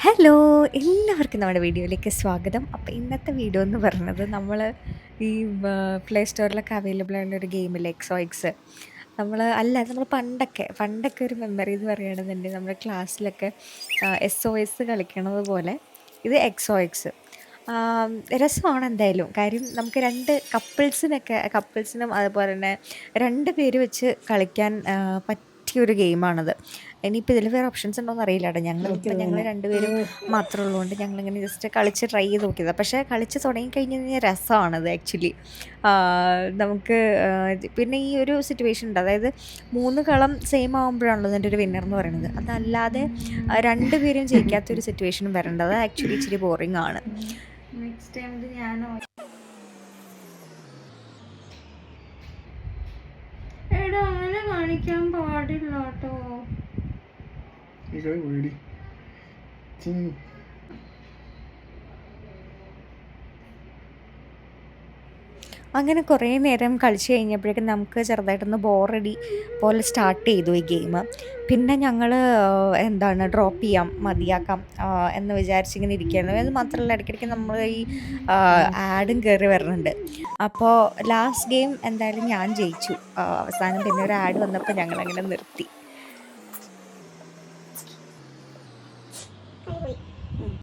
Hello! എല്ലാവർക്കും നമ്മുടെ വീഡിയോയിലേക്ക് സ്വാഗതം. അപ്പോൾ ഇന്നത്തെ വീഡിയോ എന്ന് പറയുന്നത് നമ്മൾ ഈ പ്ലേ സ്റ്റോറിലൊക്കെ അവൈലബിൾ ആയിട്ടുള്ള ഒരു ഗെയിമില്ലേ എക്സോ എക്സ്. നമ്മൾ പണ്ടൊക്കെ ഒരു മെമ്മറി എന്ന് പറയുകയാണെന്നുണ്ടെങ്കിൽ നമ്മുടെ ക്ലാസ്സിലൊക്കെ എസ് ഒ എസ് കളിക്കണത് പോലെ ഇത് എക്സോ എക്സ്. ആം, രസമാണ് എന്തായാലും. കാര്യം നമുക്ക് 2 കപ്പിൾസിനും അതുപോലെ തന്നെ 2 പേര് വെച്ച് കളിക്കാൻ പറ്റിയൊരു ഗെയിമാണത്. ഇനിയിപ്പോൾ ഇതിൽ വേറെ ഓപ്ഷൻസ് ഉണ്ടോയെന്ന് അറിയില്ല കേട്ടോ. ഞങ്ങൾ 2 പേരും മാത്രമേ ഉള്ളതുകൊണ്ട് ഞങ്ങളിങ്ങനെ ജസ്റ്റ് കളിച്ച് ട്രൈ ചെയ്ത് നോക്കിയതാണ്. പക്ഷേ കളിച്ച് തുടങ്ങിക്കഴിഞ്ഞ് കഴിഞ്ഞാൽ രസമാണത് ആക്ച്വലി. നമുക്ക് പിന്നെ ഈ ഒരു സിറ്റുവേഷൻ ഉണ്ട്. അതായത് 3 കളം സെയിം ആകുമ്പോഴാണല്ലോ ഇതിൻ്റെ ഒരു വിന്നർ എന്ന് പറയുന്നത്. അതല്ലാതെ 2 പേരും ജയിക്കാത്തൊരു സിറ്റുവേഷനും വരേണ്ടത്. അത് ആക്ച്വലി ഇച്ചിരി ബോറിംഗ് ആണ്. നെക്സ്റ്റ് ടൈം ഇത് ഞാൻ എടാ അങ്ങനെ കാണിക്കാൻ പാടില്ല കേട്ടോ. അങ്ങനെ കുറേ നേരം കളിച്ച് കഴിഞ്ഞപ്പോഴേക്കും നമുക്ക് ചെറുതായിട്ടൊന്ന് ബോറടി പോലെ സ്റ്റാർട്ട് ചെയ്തു ഈ ഗെയിം. പിന്നെ ഞങ്ങൾ ഡ്രോപ്പ് ചെയ്യാം, മതിയാക്കാം എന്ന് വിചാരിച്ചിങ്ങനെ ഇരിക്കുകയായിരുന്നു. അത് മാത്രമല്ല ഇടയ്ക്കിടയ്ക്ക് നമ്മൾ ഈ ആഡും കയറി വരുന്നുണ്ട്. അപ്പോൾ ലാസ്റ്റ് ഗെയിം എന്തായാലും ഞാൻ ജയിച്ചു. അവസാനം പിന്നെ ഒരു ആഡ് വന്നപ്പോൾ ഞങ്ങളങ്ങനെ നിർത്തി.